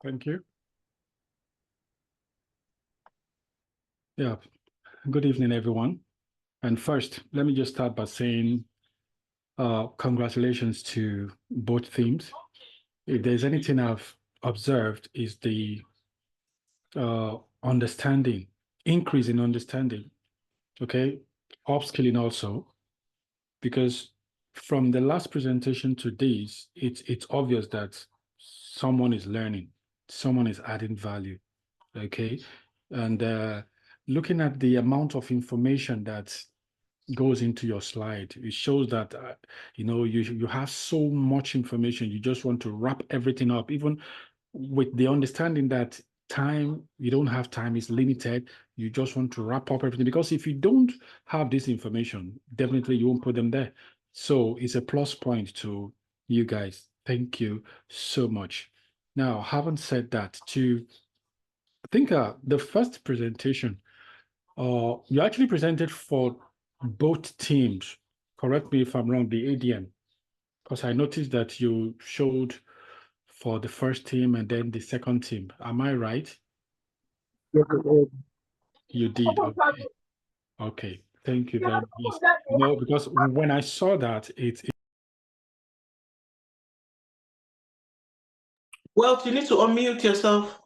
Thank you. Yeah, good evening, everyone. And first, let me just start by saying congratulations to both teams. If there's anything I've observed is the understanding, increase in understanding, okay? Upskilling also, because from the last presentation to this, it's obvious that someone is learning, someone is adding value, okay? And looking at the amount of information that goes into your slide, it shows that you have so much information. You just want to wrap everything up, even with the understanding that you don't have time, is limited. You just want to wrap up everything, because if you don't have this information, definitely you won't put them there. So it's a plus point to you guys. Thank you so much. Now, having said that, I think the first presentation, you actually presented for both teams. Correct me if I'm wrong, the ADM, because I noticed that you showed for the first team and then the second team. Am I right? Yes, You did. Okay. Okay. Thank you very much. Yes. No, because when I saw that, Well, you need to unmute yourself.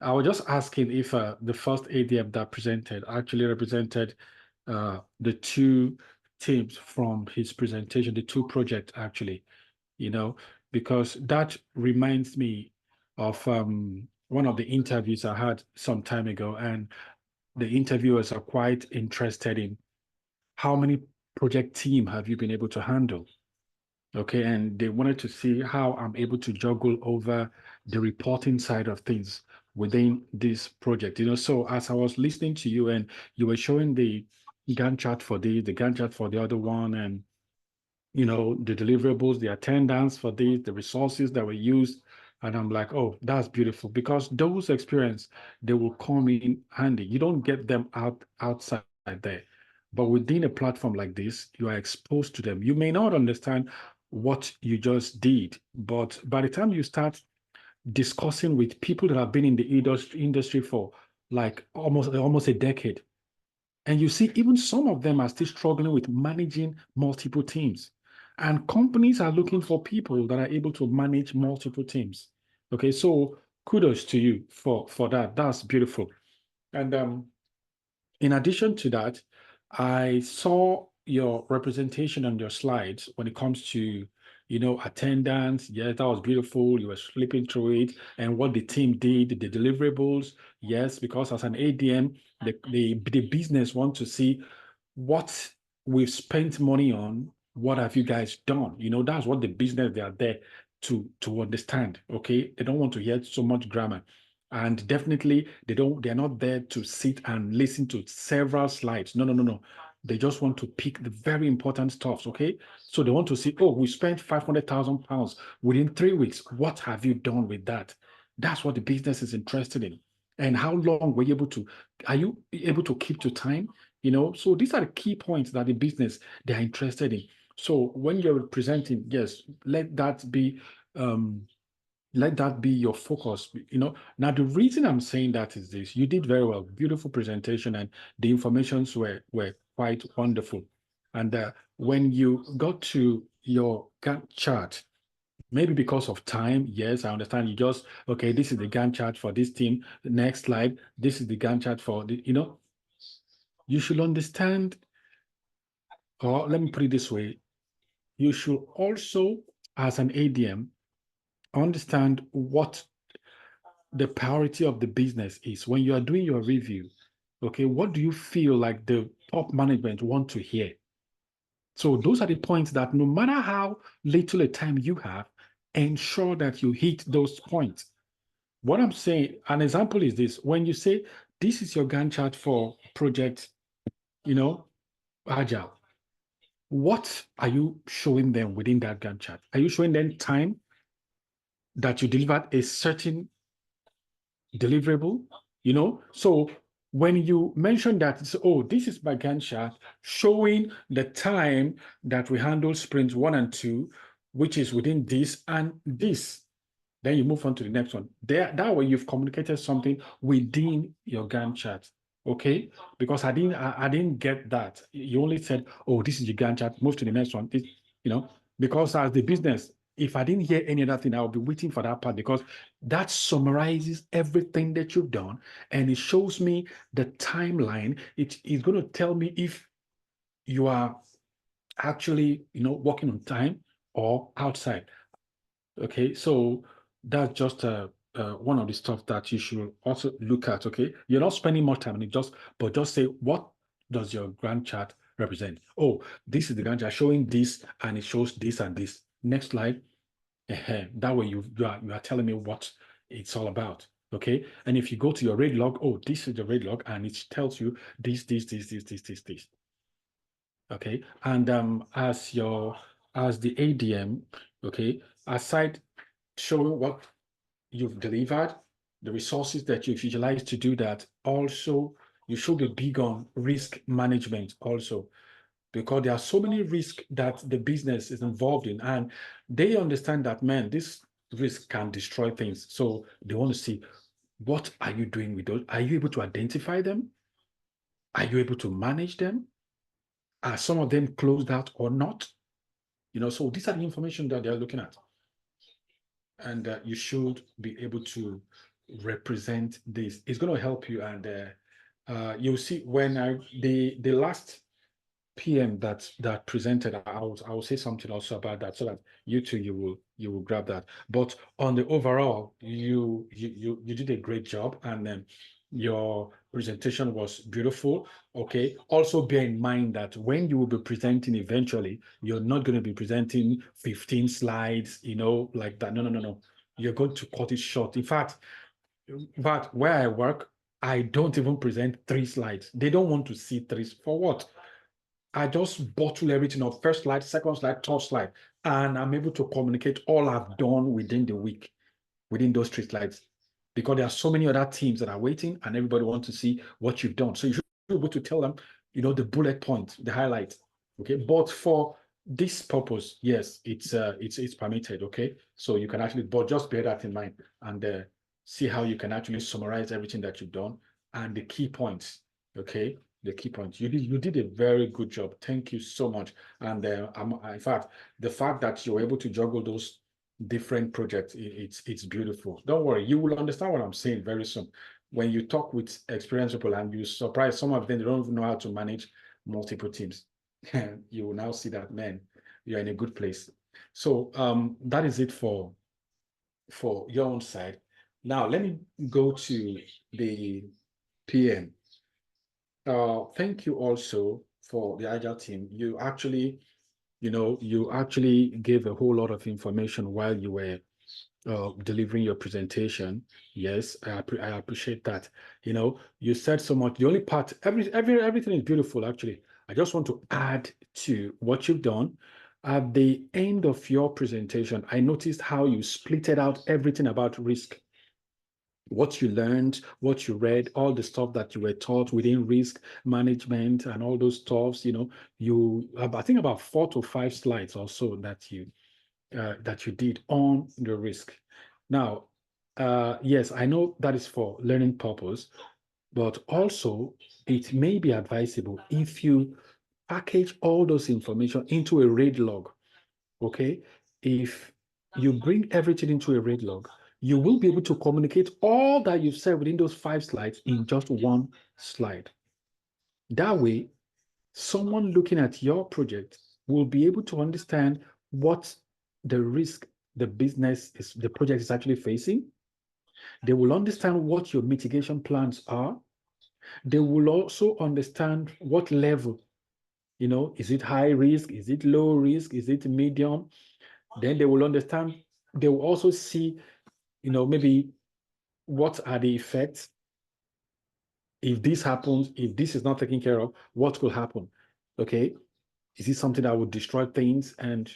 I was just asking if the first ADM that presented actually represented the two teams from his presentation, the two projects actually, because that reminds me of one of the interviews I had some time ago, and the interviewers are quite interested in how many project team have you been able to handle? Okay, and they wanted to see how I'm able to juggle over the reporting side of things within this project. So as I was listening to you and you were showing the Gantt chart for the Gantt chart for the other one, and the deliverables, the attendance for this, the resources that were used, and I'm like, oh, that's beautiful, because those experience, they will come in handy. You don't get them outside there. But within a platform like this, you are exposed to them. You may not understand what you just did, but by the time you start discussing with people that have been in the industry for like almost a decade, and you see even some of them are still struggling with managing multiple teams. And companies are looking for people that are able to manage multiple teams. Okay, so kudos to you for that. That's beautiful. And in addition to that, I saw your representation on your slides when it comes to, attendance. Yes, that was beautiful. You were flipping through it, and what the team did, the deliverables. Yes, because as an ADM, the business want to see what we've spent money on. What have you guys done? That's what the business, they are there to understand. Okay, they don't want to hear so much grammar. And definitely they're not there to sit and listen to several slides. No. They just want to pick the very important stuff. Okay. So they want to see, oh, we spent 500,000 pounds within 3 weeks. What have you done with that? That's what the business is interested in. And how long are you able to keep to time? So these are the key points that the business, they're interested in. So when you're presenting, yes, let that be your focus. Now the reason I'm saying that is this: you did very well, beautiful presentation, and the informations were quite wonderful. And when you got to your Gantt chart, maybe because of time, yes, I understand, you just, okay, this is the Gantt chart for this team, the next slide, this is the Gantt chart for the, you should understand, or let me put it this way, you should also, as an ADM, understand what the priority of the business is. When you are doing your review, okay, what do you feel like the top management want to hear? So those are the points that no matter how little a time you have, ensure that you hit those points. What I'm saying, an example is this: when you say this is your Gantt chart for project, Agile, what are you showing them within that Gantt chart? Are you showing them time that you delivered a certain deliverable? So when you mention that, it's, oh, this is my Gantt chart showing the time that we handle sprints 1 and 2, which is within this and this. Then you move on to the next one. There, that way you've communicated something within your Gantt chart. Okay, because I didn't get that. You only said, oh, this is your Gantt chart, move to the next one. Because as the business, if I didn't hear any other thing, I will be waiting for that part, because that summarizes everything that you've done and it shows me the timeline. It is going to tell me if you are actually, working on time or outside. Okay, so that's just one of the stuff that you should also look at. Okay, you're not spending much time on it, but just say, what does your Gantt chart represent? Oh, this is the Gantt chart showing this, and it shows this and this. Next slide. That way you are telling me what it's all about. Okay, and if you go to your rate log, oh, this is the rate log, and it tells you this. Okay, and as the ADM, okay, aside showing what you've delivered, the resources that you've utilized to do that, also you should be big on risk management also, because there are so many risks that the business is involved in, and they understand that, man, this risk can destroy things. So they want to see, what are you doing with those? Are you able to identify them? Are you able to manage them? Are some of them closed out or not? So these are the information that they're looking at. And you should be able to represent this. It's going to help you. And you'll see when the last PM that presented, I will say something also about that, so that you will grab that. But on the overall, you did a great job, and then your presentation was beautiful. Okay. Also bear in mind that when you will be presenting eventually, you're not going to be presenting 15 slides, like that. No. You're going to cut it short. In fact, where I work, I don't even present 3 slides. They don't want to see 3. For what? I just bottle everything up. First slide, second slide, third slide. And I'm able to communicate all I've done within the week, within those 3 slides. Because there are so many other teams that are waiting, and everybody wants to see what you've done. So you should be able to tell them, the bullet point, the highlight. Okay. But for this purpose, yes, it's permitted. Okay. So you can actually, but just bear that in mind, and see how you can actually summarize everything that you've done and the key points. Okay. The key points. You did a very good job. Thank you so much. And in fact, the fact that you're able to juggle those different projects, it's beautiful. Don't worry, you will understand what I'm saying very soon. When you talk with experienced people and you surprise some of them, they don't even know how to manage multiple teams. You will now see that, man, you're in a good place. So that is it for your own side. Now let me go to the PM. Thank you also for the Agile team. You actually gave a whole lot of information while you were delivering your presentation. Yes, I appreciate that. You said so much. The only part, everything is beautiful, actually. I just want to add to what you've done. At the end of your presentation, I noticed how you splitted out everything about risk. What you learned, what you read, all the stuff that you were taught within risk management and all those stuffs, I think about 4 to 5 slides or so that you did on the risk. Now, yes, I know that is for learning purpose, but also it may be advisable if you package all those information into a RAID log. Okay, if you bring everything into a RAID log, you will be able to communicate all that you've said within those 5 slides in just 1 slide. That way, someone looking at your project will be able to understand what the risk the project is actually facing. They will understand what your mitigation plans are. They will also understand what level, is it high risk? Is it low risk? Is it medium? Then they will understand. They will also see, maybe what are the effects if this happens, if this is not taken care of, what will happen? Okay. Is it something that would destroy things? And,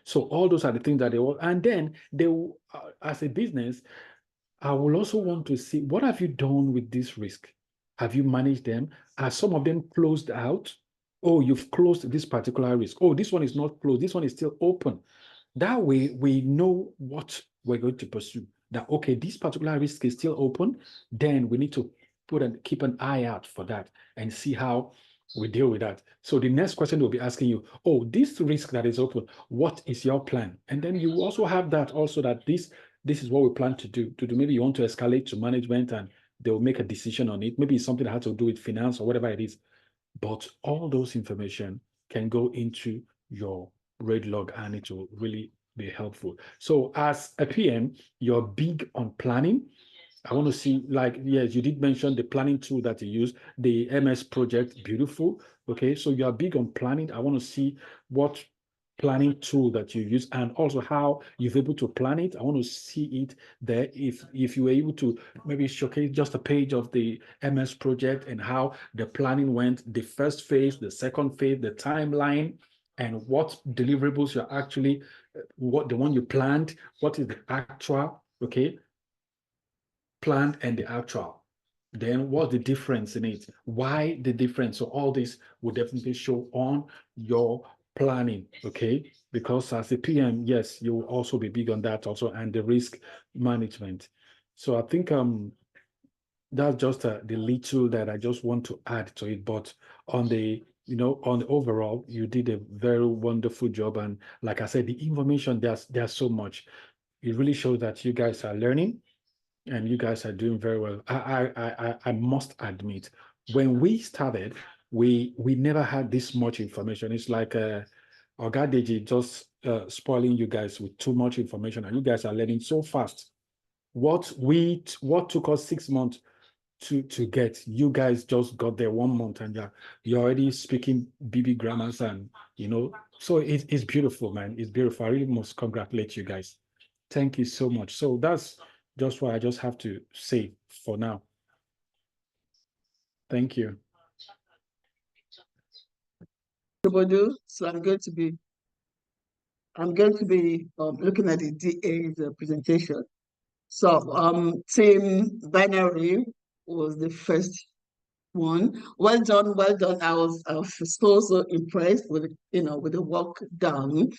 so all those are the things that they will, and then they will, as a business, I will also want to see, what have you done with this risk? Have you managed them? Are some of them closed out? Oh, you've closed this particular risk. Oh, this one is not closed. This one is still open. That way, we know what we're going to pursue. That, okay, this particular risk is still open, then we need to keep an eye out for that and see how we deal with that. So the next question will be asking you, oh, this risk that is open, what is your plan? And then you also have that also that this is what we plan to do. Maybe you want to escalate to management and they will make a decision on it. Maybe it's something that has to do with finance or whatever it is. But all those information can go into your RAID log and it will really be helpful. So as a PM, you're big on planning. I want to see, like, yes, you did mention the planning tool that you use, the MS project, beautiful. Okay, so you are big on planning. I want to see what planning tool that you use and also how you're able to plan it. I want to see it there. If you were able to maybe showcase just a page of the MS project and how the planning went, the first phase, the second phase, the timeline, and what deliverables you're actually, what the one you planned, what is the actual, okay, planned and the actual. Then what's the difference in it? Why the difference? So all this will definitely show on your planning, okay? Because as a PM, yes, you will also be big on that also and the risk management. So I think that's just the little that I just want to add to it. But on the, on the overall, you did a very wonderful job. And like I said, the information, there's so much. It really shows that you guys are learning and you guys are doing very well. I must admit, when we started, we never had this much information. It's like Oga Deji just spoiling you guys with too much information, and you guys are learning so fast. What took us 6 months to get, you guys just got there 1 month, and you're already speaking BB grammars, and so it's beautiful, man. It's beautiful. I really must congratulate you guys. Thank you so much. So that's just what I just have to say for now. Thank you. So I'm going to be looking at the DA's presentation. So Team Binary was the first one. Well done, well done. I was so impressed with with the work done.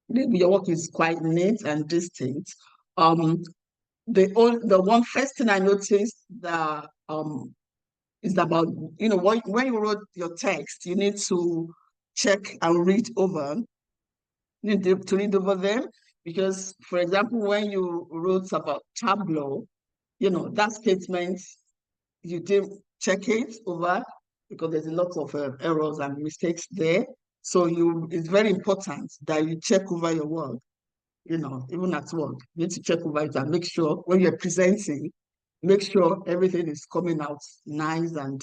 Your work is quite neat and distinct. The one first thing I noticed that is about, when you wrote your text, you need to check and read over. You need to read over them, because, for example, when you wrote about Tableau, that statement, you didn't check it over because there's a lot of errors and mistakes there. So it's very important that you check over your work, even at work. You need to check over it and make sure when you're presenting, make sure everything is coming out nice and,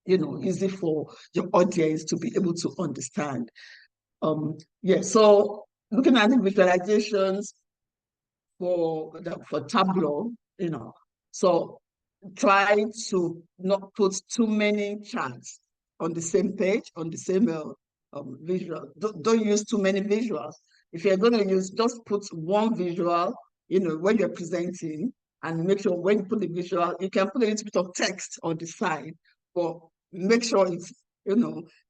easy for your audience to be able to understand. So looking at the visualizations for Tableau, so try to not put too many charts on the same page, on the same visual. Don't use too many visuals. If you're going to use, just put one visual, when you're presenting, and make sure when you put the visual, you can put a little bit of text on the side, but make sure it's,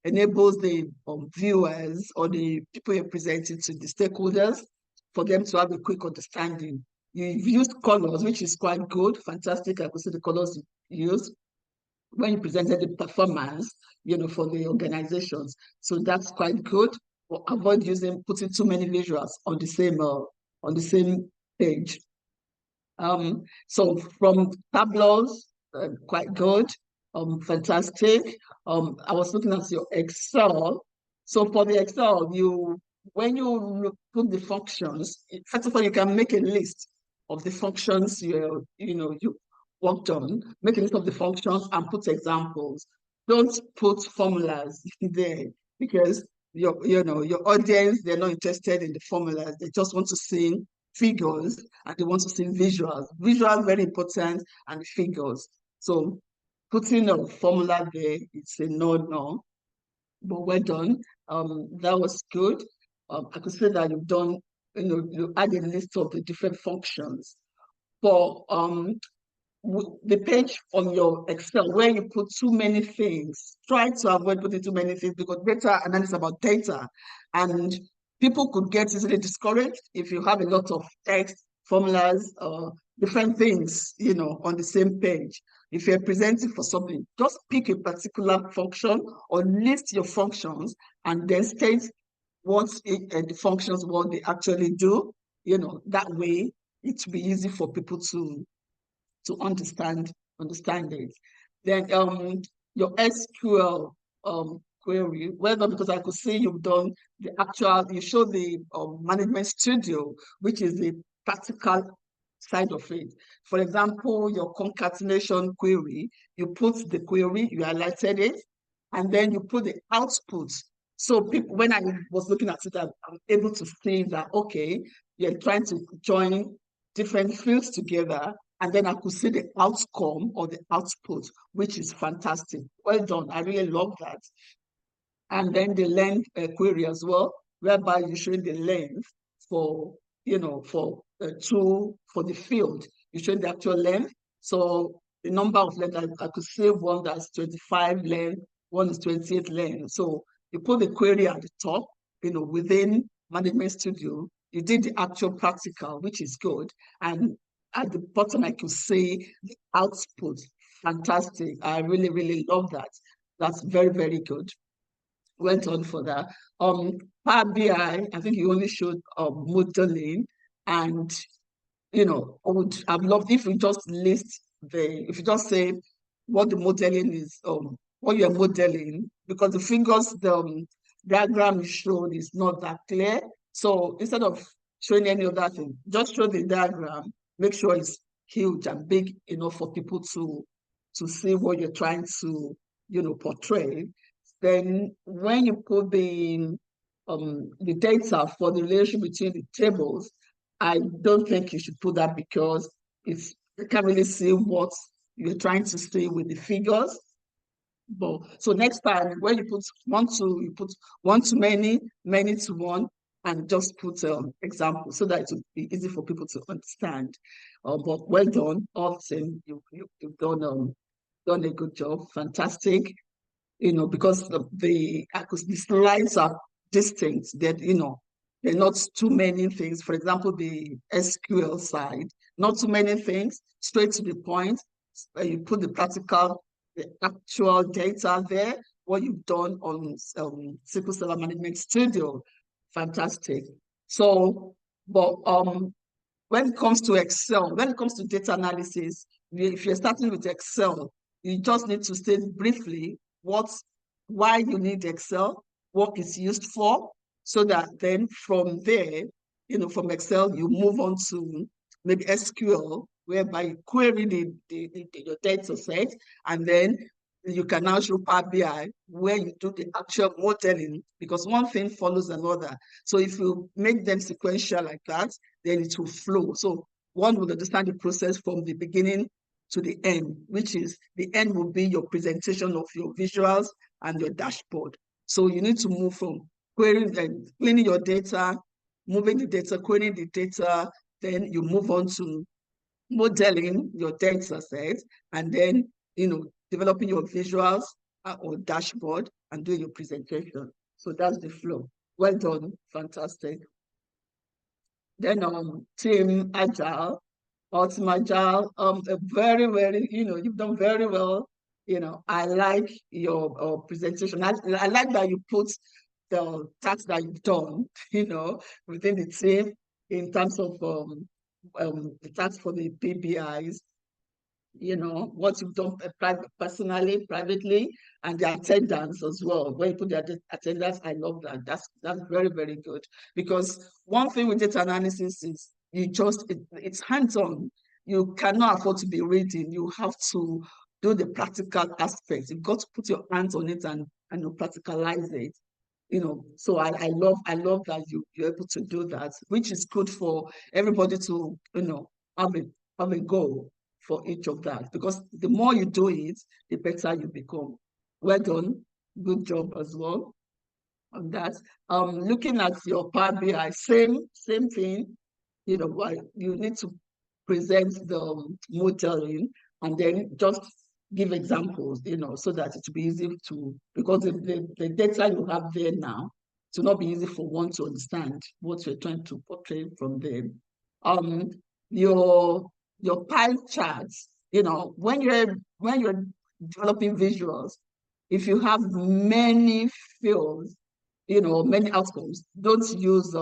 enables the viewers or the people you're presenting to, the stakeholders, for them to have a quick understanding. You've used colors, which is quite good, fantastic. I could see the colors you used when you presented the performance, for the organizations. So that's quite good. But avoid putting too many visuals on the same page. So from Tableaus, quite good, fantastic. I was looking at your Excel. So for the Excel, when you put the functions, first of all, you can make a list of the functions you worked on. Make a list of the functions and put examples. Don't put formulas there, because your audience, they're not interested in the formulas. They just want to see figures and they want to see visuals. Visuals very important, and figures. So putting a formula there, it's a no. But well done. That was good. I could say that you've done, you add a list of the different functions. For the page on your Excel where you put too many things, try to avoid putting too many things, because data analysis about data, and people could get easily discouraged if you have a lot of text, formulas, or different things, on the same page. If you're presenting for something, just pick a particular function or list your functions and then state what the functions, what they actually do. That way it will be easy for people to understand it. Then your SQL query, well done, because I could see you've done you showed the Management Studio, which is the practical side of it. For example, your concatenation query, you put the query, you highlighted it, and then you put the output. So people, when I was looking at it, I'm able to see that, okay, you're trying to join different fields together, and then I could see the outcome or the output, which is fantastic. Well done. I really love that. And then the length query as well, whereby you show the length for, for the field. You show the actual length. So the number of length, I could say one that's 25 length, one is 28 length. So you put the query at the top, within Management Studio, you did the actual practical, which is good. And at the bottom, I could see the output. Fantastic. I really, really love that. That's very, very good. Went on for that. Power BI, I think you only showed modeling, and I've loved if you just list if you just say what the modeling is, what you're modeling, because the figures, the diagram you showed is not that clear. So instead of showing any other thing, just show the diagram, make sure it's huge and big enough for people to see what you're trying to, portray. Then when you put the data for the relationship between the tables, I don't think you should put that, because you can't really see what you're trying to say with the figures. But so next time when you put one to, you put one to many, many to one, and just put examples so that it will be easy for people to understand. But well done, Austin. You've done a good job, fantastic. Because the slides are distinct, that they're not too many things. For example, the SQL side, not too many things, straight to the point. You put the actual data there, what you've done on SQL Server Management Studio, fantastic. So, but when it comes to Excel, when it comes to data analysis, if you're starting with Excel, you just need to state briefly why you need Excel, what it's used for, so that then from there, from Excel, you move on to maybe SQL, whereby you query your data set, and then you can now show Power BI where you do the actual modeling, because one thing follows another. So if you make them sequential like that, then it will flow. So one will understand the process from the beginning to the end, which is the end will be your presentation of your visuals and your dashboard. So you need to move from querying and cleaning your data, moving the data, querying the data, then you move on to modeling your data set, and then developing your visuals or dashboard and doing your presentation. So that's the flow. Well done, fantastic. Then Team Agile, Team Agile, very, very, you've done very well. I like your presentation. I like that you put the tasks that you've done, within the team in terms of the tasks for the PBIs, what you've done personally, privately, and the attendance as well. When you put the attendance, I love that. That's very, very good. Because one thing with data analysis is it's hands-on. You cannot afford to be reading. You have to do the practical aspects. You've got to put your hands on it and practicalize it. So I love that you're able to do that, which is good for everybody to have a goal for each of that, because the more you do it, the better you become. Well done, good job as well on that. Looking at your Power BI, same thing. You need to present the modeling and then just give examples, so that it will be easy to, because the data you have there now to not be easy for one to understand what you're trying to portray from them. Your pie charts, when you're developing visuals, if you have many fields, many outcomes, don't use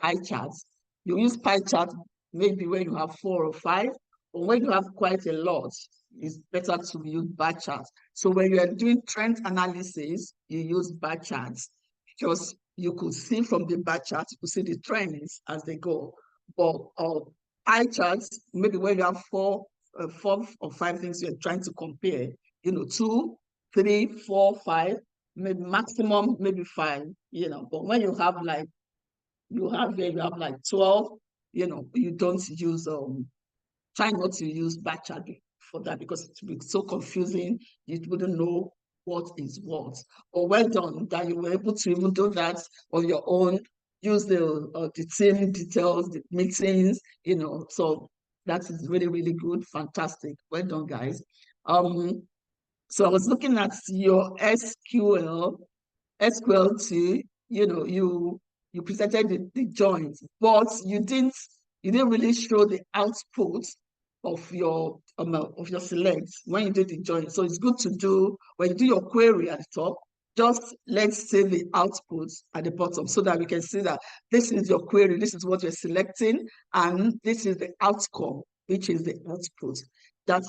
pie charts. You use pie charts maybe when you have 4 or 5, or when you have quite a lot, it's better to use bar charts. So when you are doing trend analysis, you use bar charts because you could see from the bar charts, you could see the trends as they go. But pie charts, maybe when you have 4 or 5 things you're trying to compare, 2, 3, 4, 5, maybe maximum, maybe 5, but when you have like 12, you don't use, try not to use bar chart for that because it would be so confusing. You wouldn't know what is what. But well done that you were able to even do that on your own, use the team details, the meetings, so that is really, really good. Fantastic. Well done, guys. So I was looking at your SQLT, you presented the joins, but you didn't really show the output of your select when you did the join. So it's good to do when you do your query at the top, just let's say the output at the bottom so that we can see that this is your query, this is what you're selecting, and this is the outcome, which is the output. That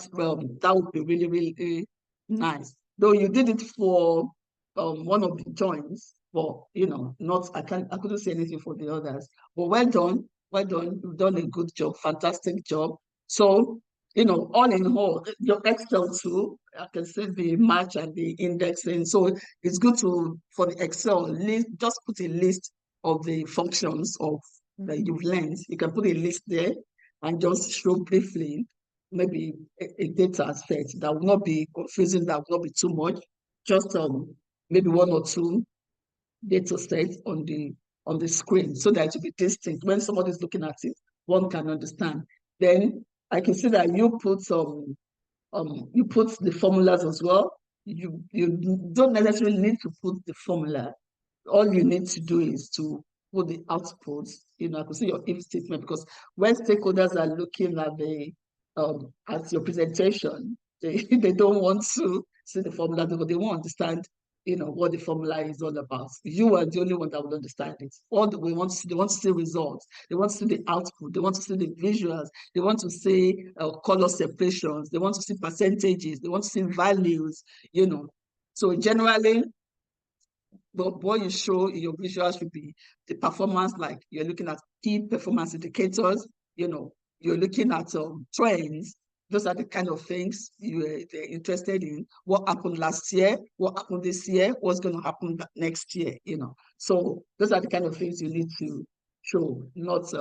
would be really, really nice. Though you did it for one of the joins, but I couldn't say anything for the others. But well done, you've done a good job, fantastic job. So, all in all, your Excel too, I can see the match and the indexing. So it's good for the Excel list, just put a list of the functions that you've learned. You can put a list there and just show briefly maybe a data set that will not be confusing, that will not be too much. Just maybe 1 or 2 data sets on the screen so that it will be distinct. When somebody's looking at it, one can understand. Then I can see that you put the formulas as well. You don't necessarily need to put the formula. All you need to do is to put the outputs. I can see your if statement, because when stakeholders are looking at your presentation, they don't want to see the formula because they won't understand what the formula is all about. You are the only one that will understand it. They want to see results. They want to see the output. They want to see the visuals. They want to see color separations. They want to see percentages. They want to see values, So generally, but what you show in your visuals should be the performance, like you're looking at key performance indicators, you're looking at trends. Those are the kind of things they're interested in. What happened last year? What happened this year? What's going to happen next year? So those are the kind of things you need to show, not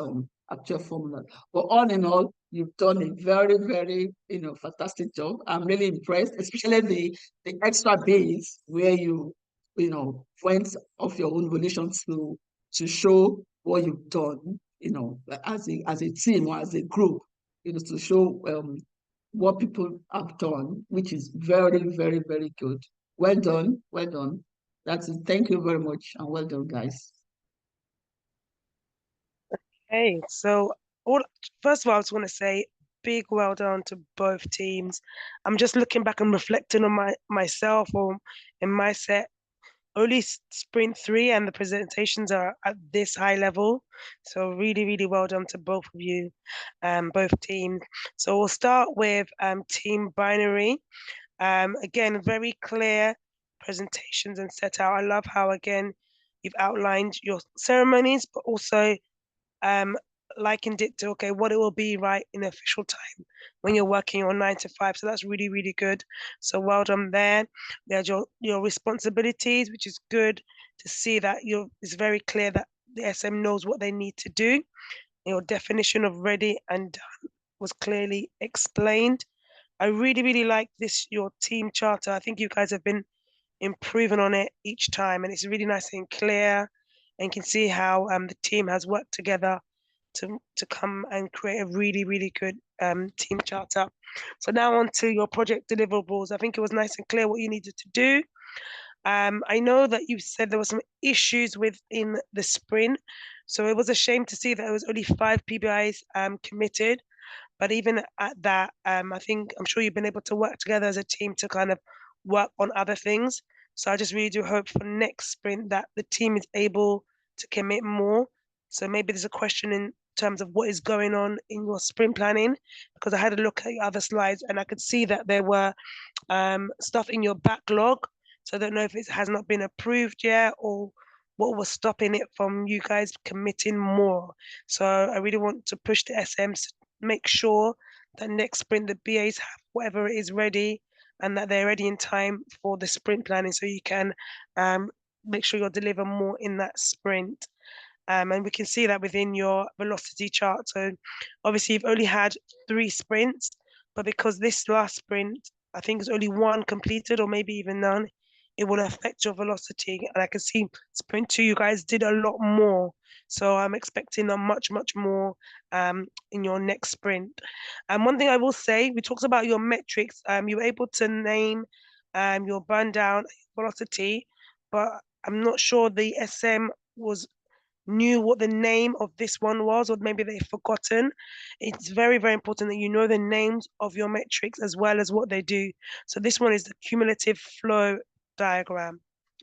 actual formula. But all in all, you've done a very, very fantastic job. I'm really impressed, especially the extra bits where you went off your own volition to show what you've done, as a team or as a group, to show what people have done, which is very, very, very good. Well done, well done. That's it. Thank you very much, and well done, guys. Hey, so first of all, I just want to say big well done to both teams. I'm just looking back and reflecting on myself or in my set. Only sprint 3 and the presentations are at this high level. So really, really well done to both of you, both teams. So we'll start with Team Binary. Again, very clear presentations and set out. I love how, again, you've outlined your ceremonies, but also likened it to, okay, what it will be right in official time when you're working on 9 to 5. So that's really, really good. So well done there. There's your responsibilities, which is good to see that it's very clear that the SM knows what they need to do. Your definition of ready and done was clearly explained. I really, really like your team charter. I think you guys have been improving on it each time, and it's really nice and clear, and you can see how the team has worked together to come and create a really, really good team charter. So now on to your project deliverables. I think it was nice and clear what you needed to do. I know that you said there were some issues within the sprint, so it was a shame to see that there was only 5 PBIs committed. But even at that, I think I'm sure you've been able to work together as a team to kind of work on other things. So I just really do hope for next sprint that the team is able to commit more. So maybe there's a question in terms of what is going on in your sprint planning, because I had a look at your other slides and I could see that there were stuff in your backlog. So I don't know if it has not been approved yet or what was stopping it from you guys committing more. So I really want to push the SMs to make sure that next sprint the BAs have whatever it is ready and that they're ready in time for the sprint planning, so you can make sure you'll deliver more in that sprint. And we can see that within your velocity chart. So obviously you've only had 3 sprints, but because this last sprint, I think it's only 1 completed or maybe even none, it will affect your velocity. And I can see sprint 2, you guys did a lot more. So I'm expecting a much more in your next sprint. And one thing I will say, we talked about your metrics. You were able to name your burn down velocity, but I'm not sure the SM knew what the name of this one was, or maybe they've forgotten. It's very important that you know the names of your metrics as well as what they do. So this one is the cumulative flow diagram.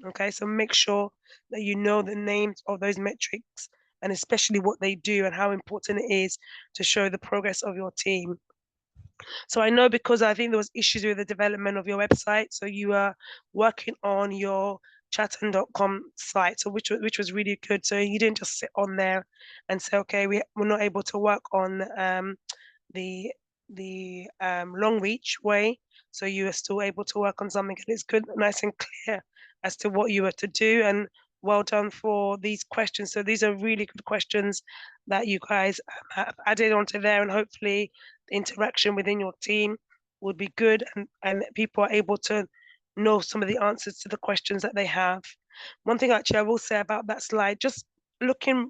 Okay, so make sure that you know the names of those metrics and especially what they do and how important it is to show the progress of your team. So I know, because I think there was issues with the development of your website, so you are working on your chatton.com site, so which was really good. So you didn't just sit on there and say, okay, we're not able to work on the long reach way. So you are still able to work on something, and it's good, nice and clear as to what you were to do. And well done for these questions. So these are really good questions that you guys have added onto there, and hopefully the interaction within your team would be good, and people are able to know some of the answers to the questions that they have. One thing actually I will say about that slide, just looking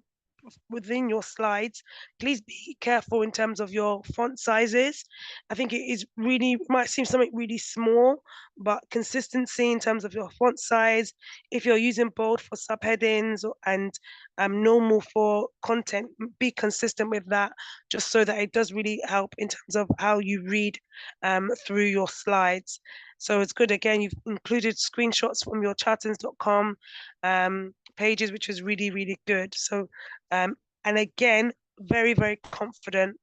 within your slides, please be careful in terms of your font sizes. I think it is really, might seem something really small, but consistency in terms of your font size, if you're using bold for subheadings and normal for content, be consistent with that, just so that it does really help in terms of how you read through your slides. So it's good, again, you've included screenshots from your chartons.com pages, which is really good. So and again, very confident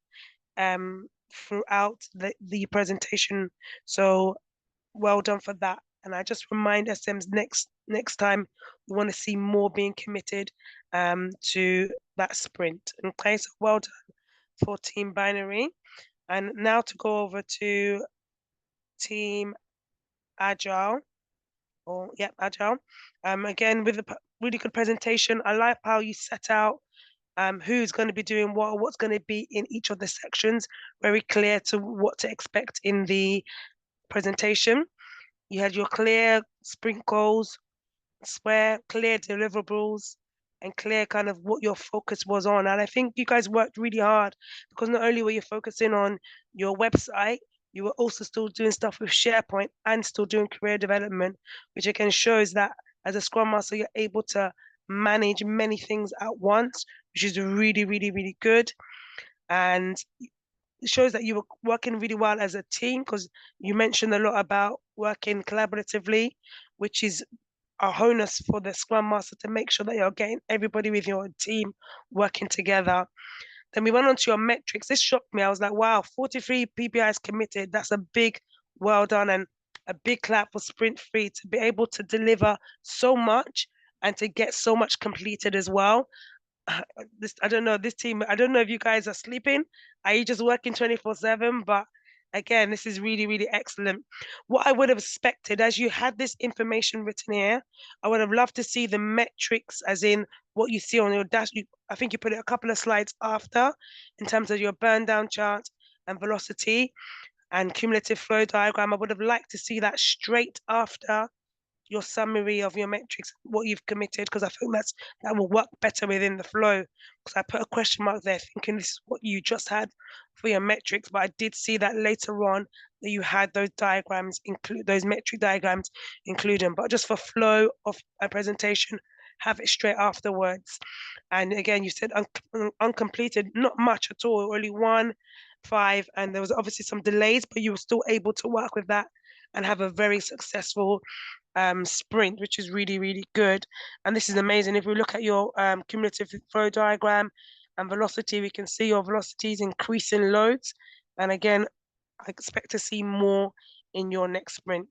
throughout the presentation. So well done for that. And I just remind SMs next time we want to see more being committed to that sprint. Okay, so well done for Team Binary. And now to go over to Team Agile. Agile. Again, with a really good presentation. I like how you set out who's going to be doing what, what's going to be in each of the sections, very clear to what to expect in the presentation. You had your clear sprint goals, clear deliverables, and clear kind of what your focus was on. And I think you guys worked really hard, because not only were you focusing on your website, you were also still doing stuff with SharePoint and still doing career development, which again shows that as a Scrum Master, you're able to manage many things at once, which is really good. And it shows that you were working really well as a team, because you mentioned a lot about working collaboratively, which is a bonus for the Scrum Master to make sure that you're getting everybody with your team working together. Then we went on to your metrics. This shocked me. I was like, wow, 43 PBIs committed. That's a big well done, and a big clap for Sprint 3 to be able to deliver so much and to get so much completed as well. I don't know, this team, I don't know if you guys are sleeping. Are you just working 24/7? But again, this is really excellent. What I would have expected, as you had this information written here, I would have loved to see the metrics, as in what you see on your dash. I think you put it a couple of slides after, in terms of your burn down chart and velocity and cumulative flow diagram. I would have liked to see that straight after your summary of your metrics, what you've committed, because I think that will work better within the flow. Because I put a question mark there thinking this is what you just had for your metrics, but I did see that later on that you had those diagrams include those metric diagrams included. But just for flow of a presentation, have it straight afterwards. And again, you said uncompleted, not much at all, only 1, 5, and there was obviously some delays, but you were still able to work with that and have a very successful sprint, which is really, really good. And this is amazing. If we look at your cumulative flow diagram and velocity, we can see your velocity is increasing loads. And again, I expect to see more in your next sprint.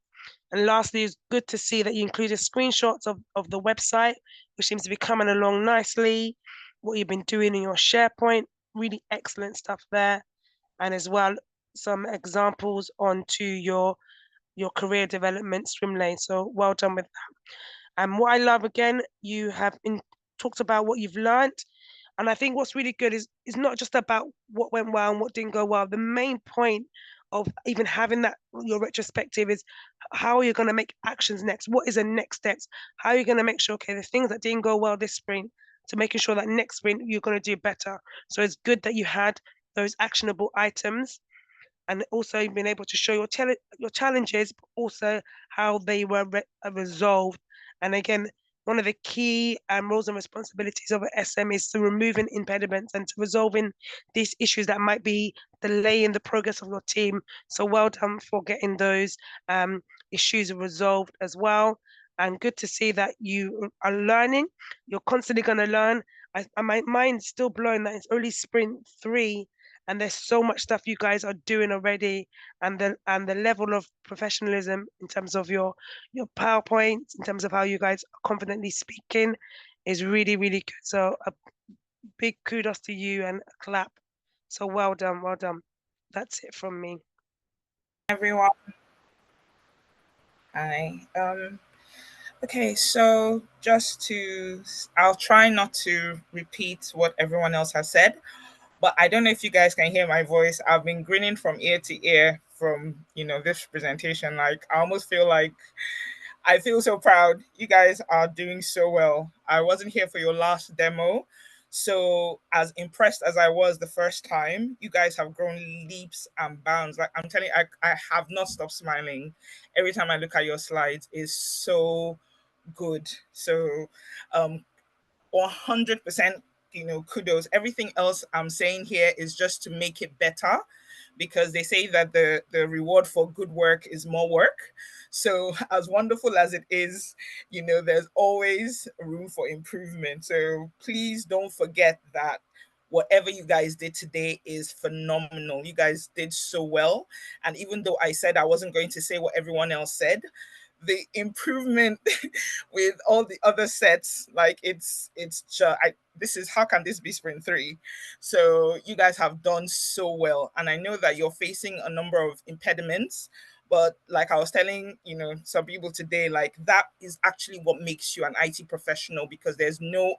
And lastly, it's good to see that you included screenshots of the website, which seems to be coming along nicely. What you've been doing in your SharePoint, really excellent stuff there. And as well, some examples onto your career development swim lane. So well done with that. And what I love, again, you have talked about what you've learned. And I think what's really good is not just about what went well and what didn't go well. The main point of even having that, your retrospective, is how are you going to make actions next? What is the next steps? How are you going to make sure, okay, the things that didn't go well this sprint, to making sure that next sprint you're going to do better. So it's good that you had those actionable items, and also you've been able to show your challenges, but also how they were resolved. And again, one of the key roles and responsibilities of an SM is to removing impediments and to resolving these issues that might be delaying the progress of your team. So well done for getting those issues resolved as well. And good to see that you are learning. You're constantly going to learn. My mind's still blown that it's only sprint 3, and there's so much stuff you guys are doing already, and the level of professionalism in terms of your PowerPoint, in terms of how you guys are confidently speaking, is really, really good. So a big kudos to you and a clap. So well done, well done. That's it from me. Everyone. Hi. Okay, so I'll try not to repeat what everyone else has said, but I don't know if you guys can hear my voice. I've been grinning from ear to ear from, this presentation. Like, I almost feel like I feel so proud. You guys are doing so well. I wasn't here for your last demo. So as impressed as I was the first time, you guys have grown leaps and bounds. Like, I'm telling you, I have not stopped smiling. Every time I look at your slides, it's so good. So 100%, kudos. Everything else I'm saying here is just to make it better, because they say that the reward for good work is more work. So as wonderful as it is, there's always room for improvement. So please don't forget that whatever you guys did today is phenomenal. You guys did so well. And even though I said I wasn't going to say what everyone else said, the improvement with all the other sets, like it's just, how can this be sprint 3? So you guys have done so well. And I know that you're facing a number of impediments, but like I was telling, some people today, like, that is actually what makes you an IT professional, because there's no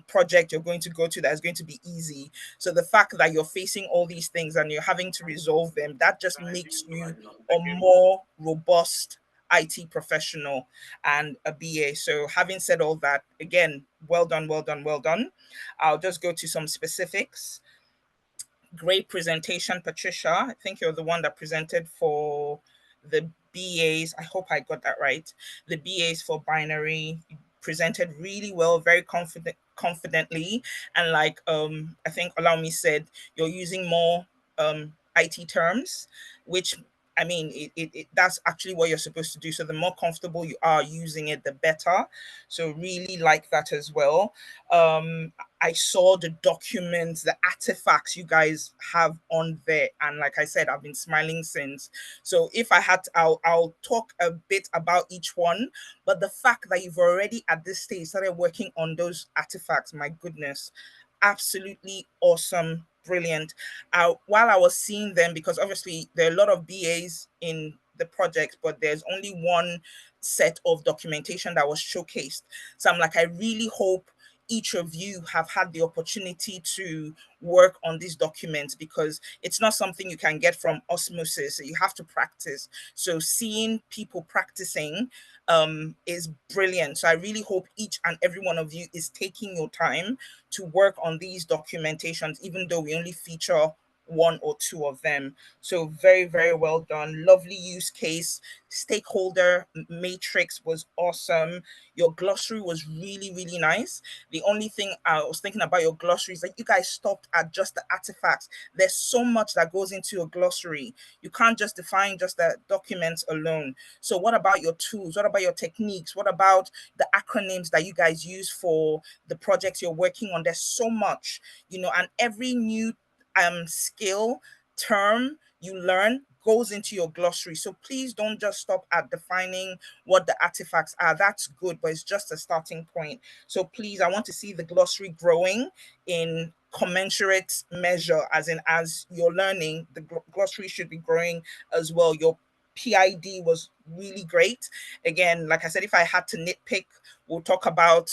project you're going to go to that is going to be easy. So the fact that you're facing all these things and you're having to resolve them, that just makes you a more robust IT professional and a BA. So having said all that, again, well done, well done, well done. I'll just go to some specifics. Great presentation, Patricia. I think you're the one that presented for the BAs. I hope I got that right. The BAs for binary presented really well, very confidently. And like I think Olawumi said, you're using more IT terms, which, I mean, that's actually what you're supposed to do. So the more comfortable you are using it, the better. So really like that as well. I saw the documents, the artifacts you guys have on there. And like I said, I've been smiling since. So if I had to, I'll talk a bit about each one. But the fact that you've already at this stage started working on those artifacts, my goodness, absolutely awesome. Brilliant. While I was seeing them, because obviously there are a lot of BAs in the project, but there's only one set of documentation that was showcased. So I'm like, I really hope each of you have had the opportunity to work on these documents, because it's not something you can get from osmosis. You have to practice. So seeing people practicing is brilliant. So I really hope each and every one of you is taking your time to work on these documentations, even though we only feature one or two of them. So very, very well done. Lovely use case. Stakeholder matrix was awesome. Your glossary was really, really nice. The only thing I was thinking about your glossary is that you guys stopped at just the artifacts. There's so much that goes into a glossary. You can't just define just the documents alone. So what about your tools? What about your techniques? What about the acronyms that you guys use for the projects you're working on? There's so much, and every new skill, term you learn goes into your glossary. So please don't just stop at defining what the artifacts are. That's good, but it's just a starting point. So please, I want to see the glossary growing in commensurate measure, as in as you're learning, the glossary should be growing as well. Your PID was really great. Again, like I said, if I had to nitpick, we'll talk about,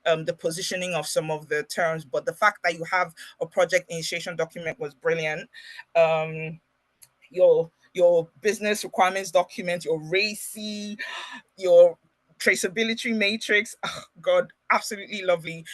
the positioning of some of the terms, but the fact that you have a project initiation document was brilliant. Your business requirements document, your RACI, your traceability matrix, oh God, absolutely lovely.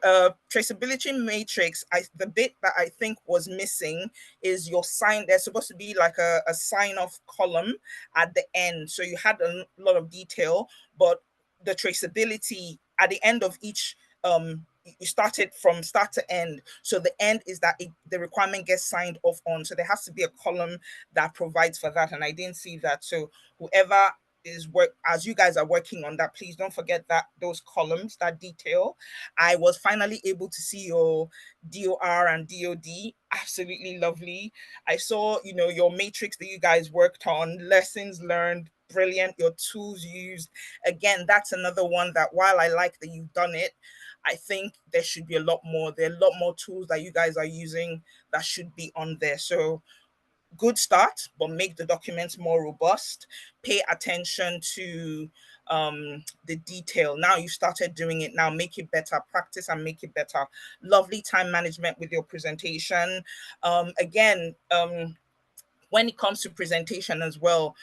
Traceability matrix, the bit that I think was missing is your sign. There's supposed to be like a sign off column at the end. So you had a lot of detail, but the traceability at the end of each, you started from start to end. So the end is that the requirement gets signed off on. So there has to be a column that provides for that. And I didn't see that. So whoever is as you guys are working on that, please don't forget that those columns, that detail. I was finally able to see your DOR and DOD. Absolutely lovely. I saw, your matrix that you guys worked on, lessons learned, brilliant. Your tools used, again, that's another one that while I like that you've done it, I think there should be a lot more. There are a lot more tools that you guys are using that should be on there. So good start, but make the documents more robust. Pay attention to the detail. Now you started doing it. Now make it better. Practice and make it better. Lovely time management with your presentation. Again, when it comes to presentation as well,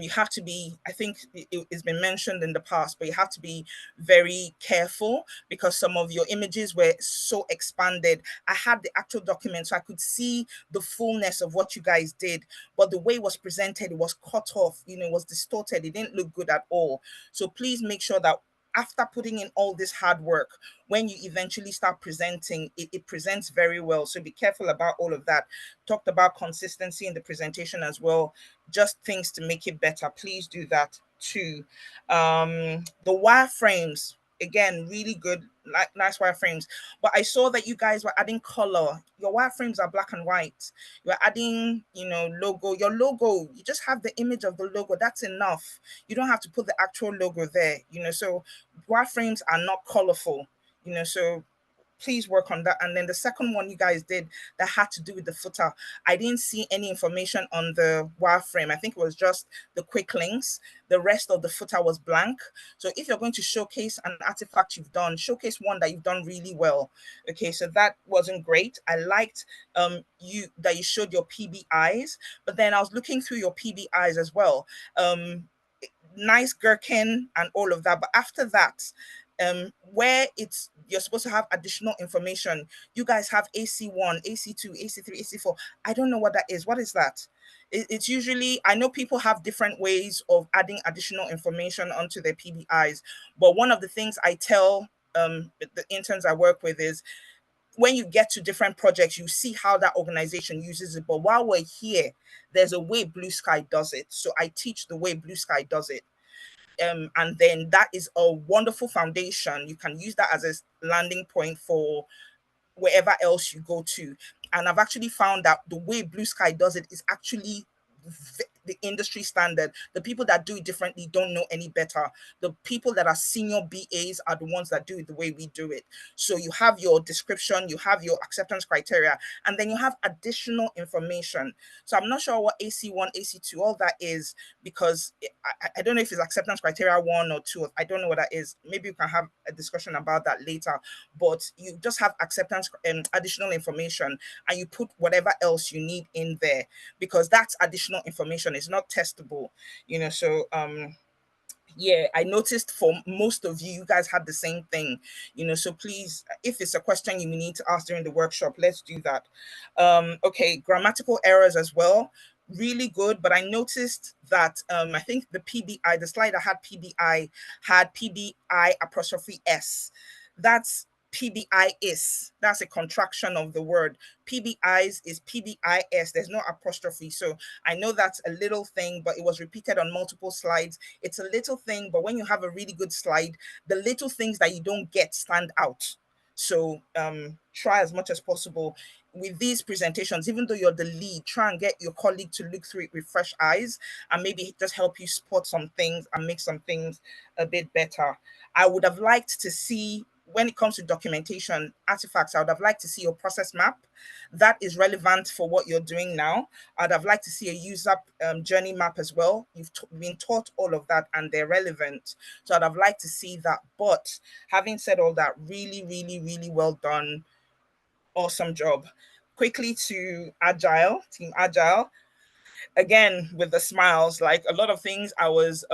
you have to be, I think it's been mentioned in the past, but you have to be very careful because some of your images were so expanded. I had the actual document, so I could see the fullness of what you guys did, but the way it was presented, it was cut off, it was distorted. It didn't look good at all. So please make sure that after putting in all this hard work, when you eventually start presenting, it presents very well. So be careful about all of that. Talked about consistency in the presentation as well. Just things to make it better. Please do that too. The wireframes, again, really good, nice wireframes. But I saw that you guys were adding color. Your wireframes are black and white. You're adding, logo. Your logo, you just have the image of the logo. That's enough. You don't have to put the actual logo there, so wireframes are not colorful, so please work on that. And then the second one you guys did that had to do with the footer, I didn't see any information on the wireframe. I think it was just the quick links. The rest of the footer was blank. So if you're going to showcase an artifact you've done, showcase one that you've done really well. Okay, so that wasn't great. I liked you showed your PBIs, but then I was looking through your PBIs as well. Nice gherkin and all of that, but after that, where you're supposed to have additional information, you guys have AC1, AC2, AC3, AC4. I don't know what that is. What is that? It's usually, I know people have different ways of adding additional information onto their PBIs, but one of the things I tell the interns I work with is, when you get to different projects, you see how that organization uses it. But while we're here, there's a way Blue Sky does it. So I teach the way Blue Sky does it. And then that is a wonderful foundation. You can use that as a landing point for wherever else you go to. And I've actually found that the way Blue Sky does it is actually the industry standard. The people that do it differently don't know any better. The people that are senior BAs are the ones that do it the way we do it. So you have your description, you have your acceptance criteria, and then you have additional information. So I'm not sure what AC1, AC2, all that is, because I don't know if it's acceptance criteria 1 or 2. I don't know what that is. Maybe you can have a discussion about that later. But you just have acceptance and additional information, and you put whatever else you need in there, because that's additional information. It's not testable, you know. So yeah, I noticed for most of you, you guys had the same thing, you know. So please, if it's a question you need to ask during the workshop, let's do that. Okay, grammatical errors as well, really good. But I noticed that I think the PBI, the slide that had PBI apostrophe S. That's PBI is, that's a contraction of the word. PBIs is PBIS, there's no apostrophe. So I know that's a little thing, but it was repeated on multiple slides. It's a little thing, but when you have a really good slide, the little things that you don't get stand out. So try as much as possible with these presentations, even though you're the lead, try and get your colleague to look through it with fresh eyes and maybe just help you spot some things and make some things a bit better. I would have liked to see, when it comes to documentation artifacts, I would have liked to see your process map that is relevant for what you're doing now. I'd have liked to see a user journey map as well. You've been taught all of that and they're relevant. So I'd have liked to see that. But having said all that, really, really, really well done. Awesome job. Quickly to Agile, Team Agile. Again, with the smiles, like a lot of things I was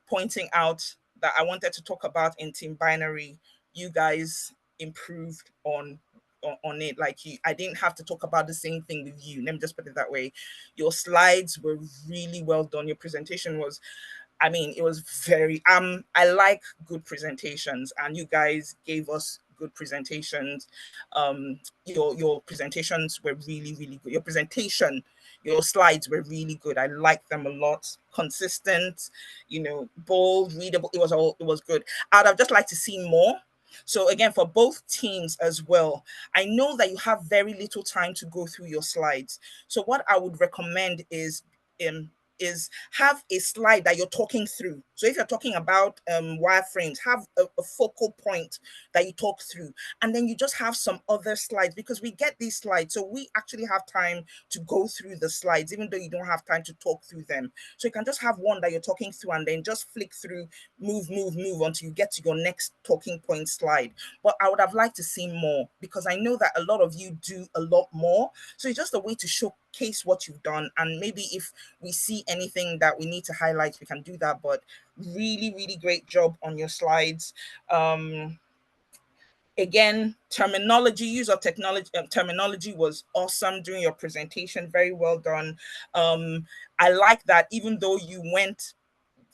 pointing out that I wanted to talk about in Team Binary, you guys improved on it. Like I didn't have to talk about the same thing with you. Let me just put it that way. Your slides were really well done. Your presentation was, I mean, it was very, I like good presentations, and you guys gave us good presentations. Your presentations were really, really good. Your slides were really good. I liked them a lot. Consistent, you know, bold, readable. It was good. I'd have just liked to see more. So again, for both teams as well, I know that you have very little time to go through your slides. So what I would recommend is have a slide that you're talking through. So if you're talking about wireframes, have a focal point that you talk through, and then you just have some other slides, because we get these slides, so we actually have time to go through the slides, even though you don't have time to talk through them. So you can just have one that you're talking through and then just flick through, move until you get to your next talking point slide. But I would have liked to see more, because I know that a lot of you do a lot more. So it's just a way to showcase what you've done, and maybe if we see anything that we need to highlight, we can do that. But really, really great job on your slides. Again, use of technology, terminology was awesome during your presentation. Very well done. I like that even though you went,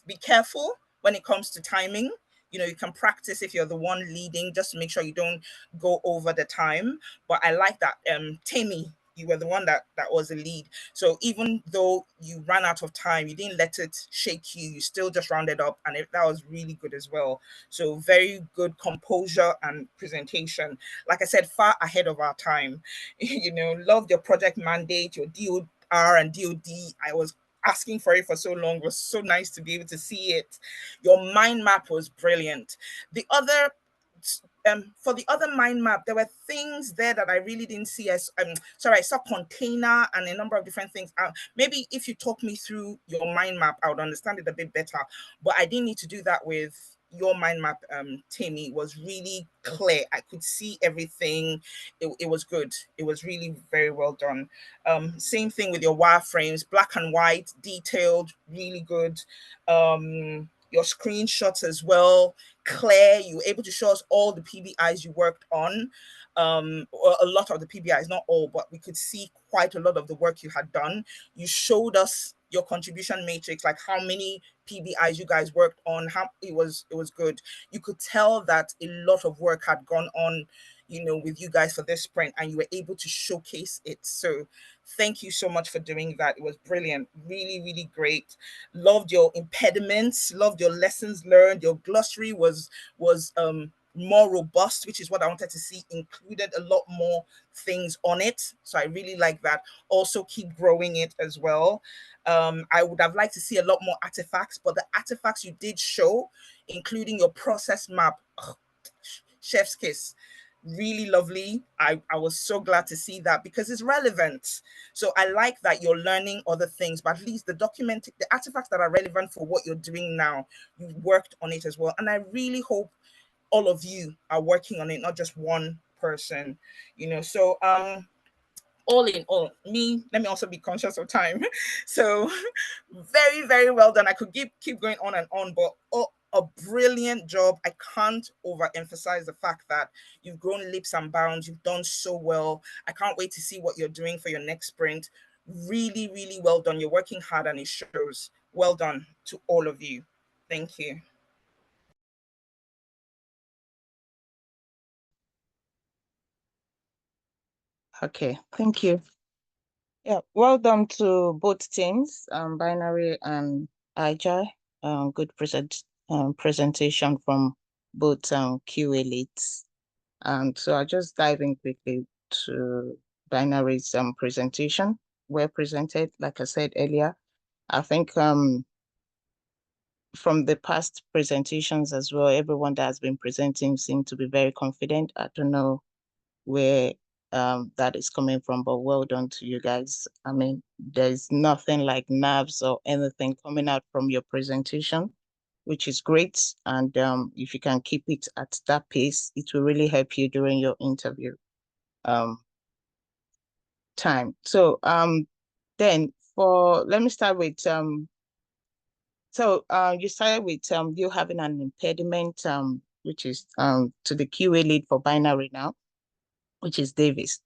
be careful when it comes to timing. You know, you can practice if you're the one leading, just to make sure you don't go over the time. But I like that, Tammy, you were the one that was the lead. So even though you ran out of time, you didn't let it shake you. You still just rounded up, and that was really good as well. So very good composure and presentation. Like I said, far ahead of our time. You know, loved your project mandate, your DOR and DOD. I was asking for it for so long. It was so nice to be able to see it. Your mind map was brilliant. The other for the other mind map, there were things there that I really didn't see as sorry, I saw container and a number of different things. Maybe if you talk me through your mind map, I would understand it a bit better. But I didn't need to do that with your mind map. Tammy, was really clear. I could see everything. It was good. It was really very well done. Same thing with your wireframes, black and white, detailed, really good. Your screenshots as well, clear. You were able to show us all the PBIs you worked on, or a lot of the PBIs, not all, but we could see quite a lot of the work you had done. You showed us your contribution matrix, like how many PBIs you guys worked on. How it was good. You could tell that a lot of work had gone on, you know, with you guys for this sprint, and you were able to showcase it. So thank you so much for doing that. It was brilliant. Really, really great. Loved your impediments, loved your lessons learned. Your glossary was more robust, which is what I wanted to see, included a lot more things on it. So I really like that. Also keep growing it as well. I would have liked to see a lot more artifacts, but the artifacts you did show, including your process map, chef's kiss, really lovely. I was so glad to see that because it's relevant. So I like that you're learning other things, but at least the artifacts that are relevant for what you're doing now, you've worked on it as well. And I really hope all of you are working on it, not just one person, you know. So all in all, let me also be conscious of time. So very, very well done. I could keep going on and on, but a brilliant job. I can't overemphasize the fact that you've grown leaps and bounds. You've done so well. I can't wait to see what you're doing for your next sprint. Really, really well done. You're working hard and it shows. Well done to all of you. Thank you. Okay, thank you. Yeah, well done to both teams, Binary and Agile. Good presentation from both QA leads. So I'll just dive in quickly to Binary's presentation. Well presented, like I said earlier. I think from the past presentations as well, everyone that has been presenting seemed to be very confident. I don't know where that is coming from, but well done to you guys. I mean, there's nothing like nerves or anything coming out from your presentation, which is great. And if you can keep it at that pace, it will really help you during your interview time. So then let me start with you started with you having an impediment, which is to the QA lead for Binary now, which is Davis.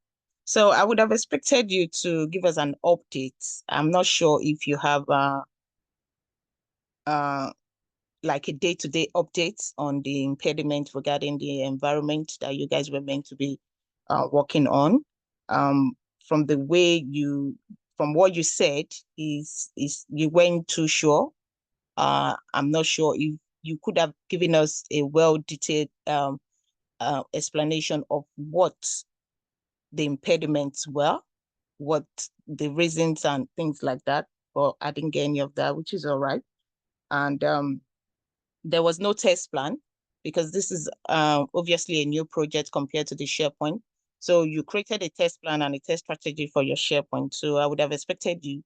So I would have expected you to give us an update. I'm not sure if you have like a day-to-day update on the impediment regarding the environment that you guys were meant to be working on. From what you said is you weren't too sure. I'm not sure if you could have given us a well-detailed explanation of what the impediments were, what the reasons and things like that, but I didn't get any of that, which is all right. And there was no test plan because this is obviously a new project compared to the SharePoint. So you created a test plan and a test strategy for your SharePoint. So I would have expected you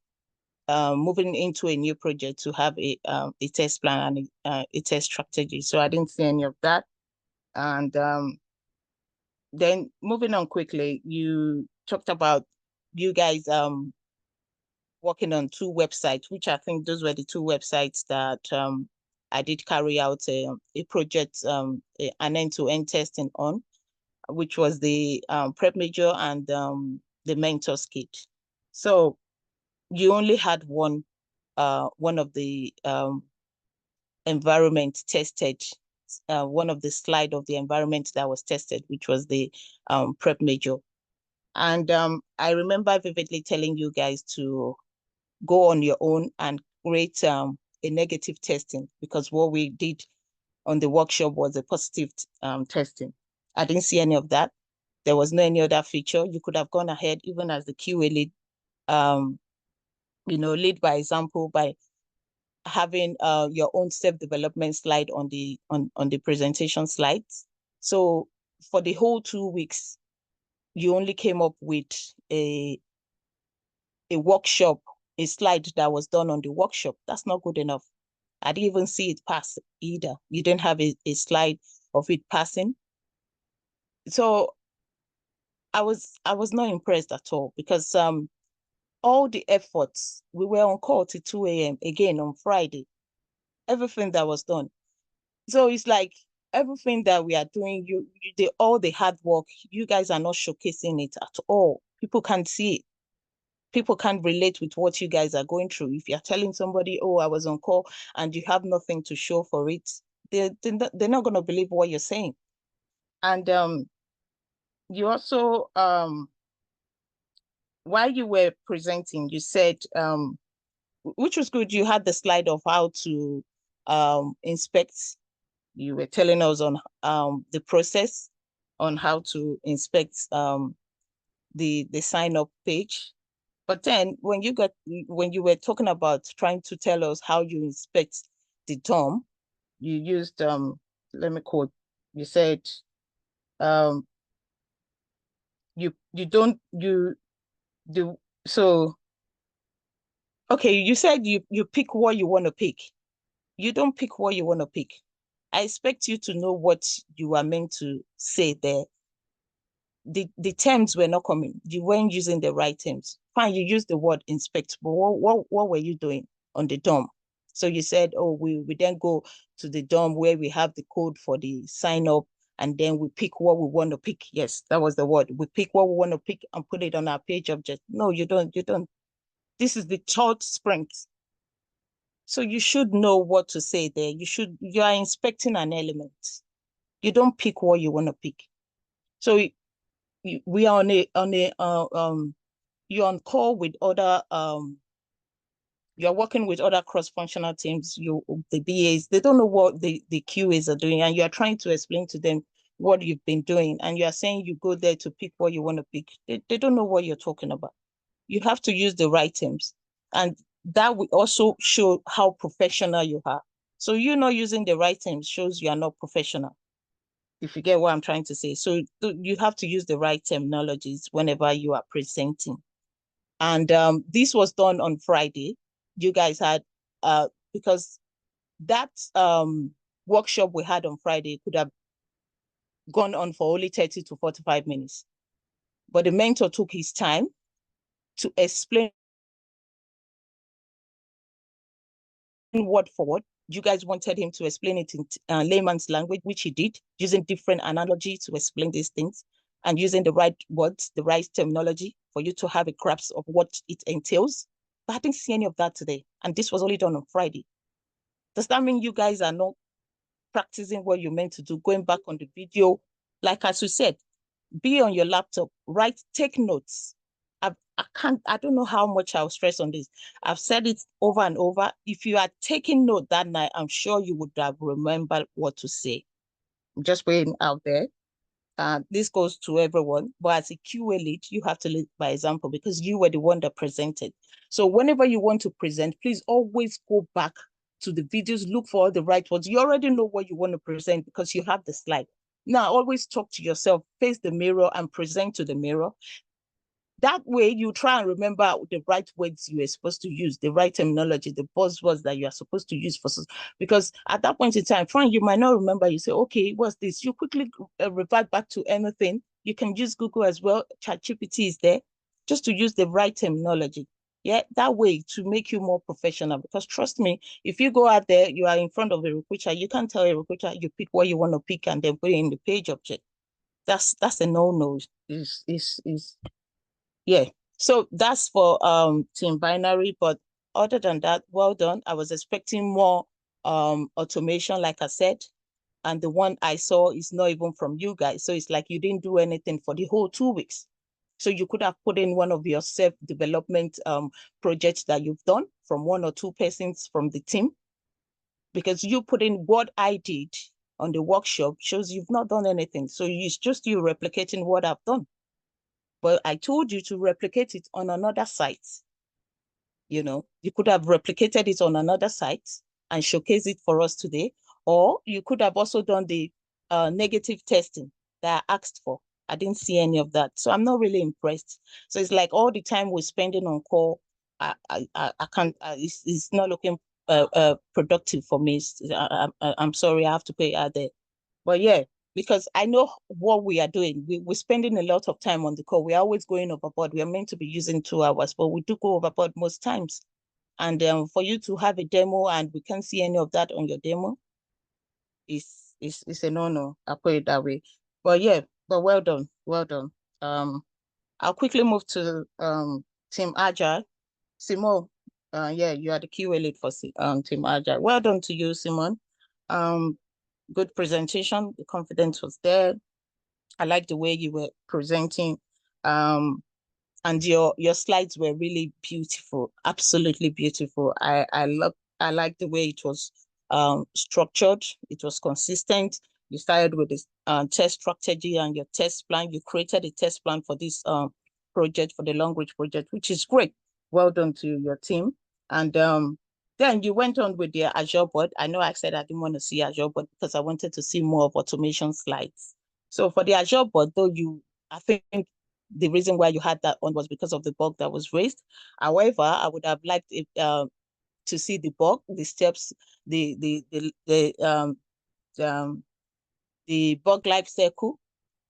moving into a new project to have a test plan and a test strategy. So I didn't see any of that. And then moving on quickly, you talked about you guys working on 2 websites, which I think those were the 2 websites that I did carry out a project, an end-to-end testing on, which was the Prep Major and the Mentors Kit. So you only had one of the environment tested, one of the slide of the environment that was tested, which was the Prep Major. And I remember vividly telling you guys to go on your own and create a negative testing, because what we did on the workshop was a positive testing. I didn't see any of that. There was no any other feature. You could have gone ahead, even as the QA lead, lead by example by having your own self-development slide on the presentation slides. So for the whole 2 weeks, you only came up with a workshop, a slide that was done on the workshop. That's not good enough. I didn't even see it pass either. You didn't have a slide of it passing. So I was not impressed at all, because all the efforts, we were on call till 2 a.m. again on Friday, everything that was done. So it's like everything that we are doing, all the hard work, you guys are not showcasing it at all. People can't see it. People can't relate with what you guys are going through. If you're telling somebody, oh, I was on call, and you have nothing to show for it, they're not going to believe what you're saying. And you also, while you were presenting, you said, which was good, you had the slide of how to inspect You were telling us on the process on how to inspect the sign up page. But then when you were talking about trying to tell us how you inspect the DOM, you used let me quote, you said you don't do so. Okay, you said you pick what you want to pick. You don't pick what you want to pick. I expect you to know what you are meant to say there. The terms were not coming. You weren't using the right terms. Fine, you used the word inspect, but what were you doing on the DOM? So you said, oh, we then go to the DOM where we have the code for the sign up, and then we pick what we want to pick. Yes, that was the word. We pick what we want to pick and put it on our page object. No, you don't. This is the third sprint. So you should know what to say there. You are inspecting an element. You don't pick what you want to pick. So we are you're on call with other you're working with other cross-functional teams, the BAs, they don't know what the QAs are doing, and you're trying to explain to them what you've been doing, and you're saying you go there to pick what you want to pick. They don't know what you're talking about. You have to use the right terms, and that will also show how professional you are. So you not using the right terms shows you are not professional, if you get what I'm trying to say. So you have to use the right terminologies whenever you are presenting. And this was done on Friday. You guys had, because that workshop we had on Friday could have gone on for only 30 to 45 minutes. But the mentor took his time to explain word for word. You guys wanted him to explain it in layman's language, which he did, using different analogy to explain these things and using the right words, the right terminology for you to have a grasp of what it entails. But I didn't see any of that today. And this was only done on Friday. Does that mean you guys are not practicing what you're meant to do, going back on the video? Like as you said, be on your laptop, take notes. I don't know how much I'll stress on this. I've said it over and over. If you are taking note that night, I'm sure you would have remembered what to say. I'm just putting out there. This goes to everyone, but as a QA lead, you have to lead by example because you were the one that presented. So whenever you want to present, please always go back to the videos, look for all the right words. You already know what you want to present because you have the slide. Now, always talk to yourself, face the mirror and present to the mirror. That way, you try and remember the right words you are supposed to use, the right terminology, the buzzwords that you are supposed to use because at that point in time, fine, you might not remember. You say, okay, what's this? You quickly revert back to anything. You can use Google as well. ChatGPT is there just to use the right terminology. Yeah, that way to make you more professional. Because trust me, if you go out there, you are in front of a recruiter, you can't tell a recruiter you pick what you want to pick and then put it in the page object. That's a no-no. Yeah, so that's for Team Binary, but other than that, well done. I was expecting more automation, like I said, and the one I saw is not even from you guys. So it's like you didn't do anything for the whole 2 weeks. So you could have put in one of your self-development projects that you've done from 1 or 2 persons from the team, because you put in what I did on the workshop shows you've not done anything. So it's just you replicating what I've done. But I told you to replicate it on another site. You know, you could have replicated it on another site and showcase it for us today. Or you could have also done the negative testing that I asked for. I didn't see any of that. So I'm not really impressed. So it's like all the time we're spending on call, I can't, it's not looking productive for me. I'm sorry, I have to pay out there. But yeah, because I know what we are doing. We're spending a lot of time on the call. We're always going overboard. We are meant to be using 2 hours, but we do go overboard most times. And for you to have a demo and we can't see any of that on your demo, it's a no-no. I'll put it that way. But yeah, but well done. Well done. I'll quickly move to Team Agile. Simone, yeah, you are the QA lead for Team Agile. Well done to you, Simone. Good presentation. The confidence was there. I like the way you were presenting. And your slides were really beautiful, absolutely beautiful. I like the way it was structured. It was consistent. You started with this test strategy and your test plan. You created a test plan for this project, for the Long Reach project, which is great. Well done to your team. And then you went on with the Azure board. I know I said I didn't want to see Azure board because I wanted to see more of automation slides. So for the Azure board, though, I think the reason why you had that on was because of the bug that was raised. However, I would have liked it, to see the bug, the steps, the bug life cycle,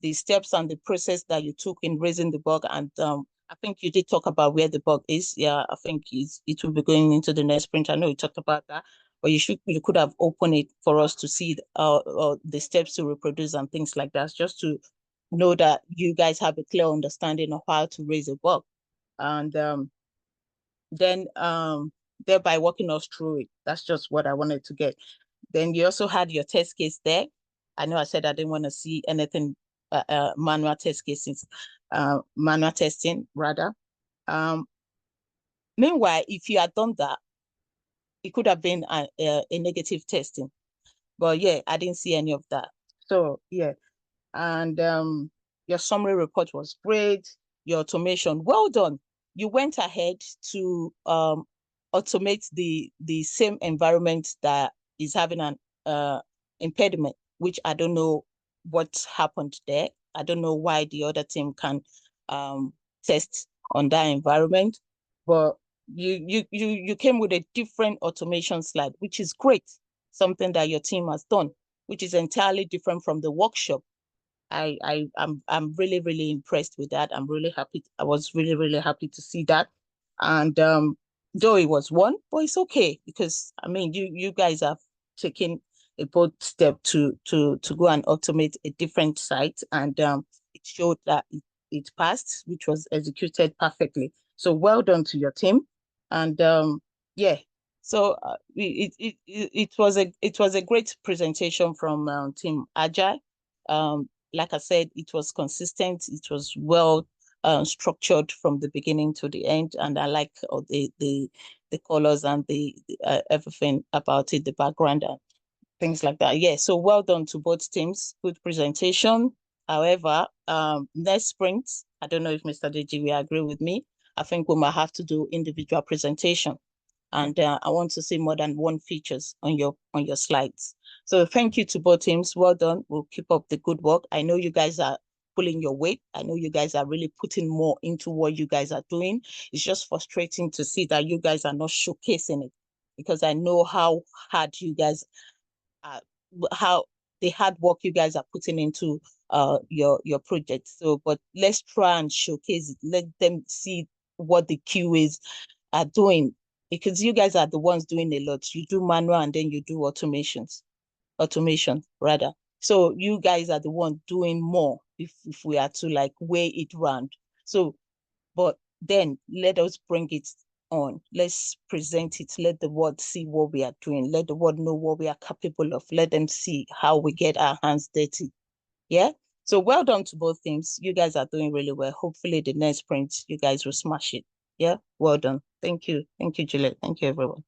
the steps and the process that you took in raising the bug. And I think you did talk about where the bug is. Yeah, I think it will be going into the next sprint. I know you talked about that, but you could have opened it for us to see the steps to reproduce and things like that, just to know that you guys have a clear understanding of how to raise a bug. And then thereby walking us through it. That's just what I wanted to get. Then you also had your test case there. I know I said I didn't want to see anything manual test cases, manual testing rather. Meanwhile, if you had done that, it could have been a negative testing. But yeah, I didn't see any of that. So yeah, and your summary report was great. Your automation, well done. You went ahead to automate the same environment that is having an impediment, which I don't know what happened there. I don't know why the other team can test on that environment, but you came with a different automation slide, which is great. Something that your team has done, which is entirely different from the workshop. I'm really, really impressed with that. I'm really happy. I was really, really happy to see that. And though it was one, but it's okay, because I mean you guys have taken a bold step to go and automate a different site, and it showed that it passed, which was executed perfectly. So well done to your team. And yeah, so it was a great presentation from Team Agile. Like I said, it was consistent. It was well structured from the beginning to the end, and I like the colors and the everything about it, the background and things like that. Yeah, so well done to both teams. Good presentation. However, next sprint, I don't know if Mr. Deji will agree with me. I think we might have to do individual presentation, and I want to see more than one features on your slides. So thank you to both teams. Well done. We'll keep up the good work. I know you guys are pulling your weight. I know you guys are really putting more into what you guys are doing. It's just frustrating to see that you guys are not showcasing it, because I know how hard you guys how the hard work you guys are putting into your project. So, but let's try and showcase it. Let them see what the QAs are doing, because you guys are the ones doing a lot. You do manual and then you do automation rather. So you guys are the one doing more if we are to like weigh it round. So, but then let us bring it on. Let's present it. Let the world see what we are doing. Let the world know what we are capable of. Let them see how we get our hands dirty. Yeah. So well done to both teams. You guys are doing really well. Hopefully the next sprint, you guys will smash it. Yeah. Well done. Thank you. Thank you, Juliet. Thank you, everyone.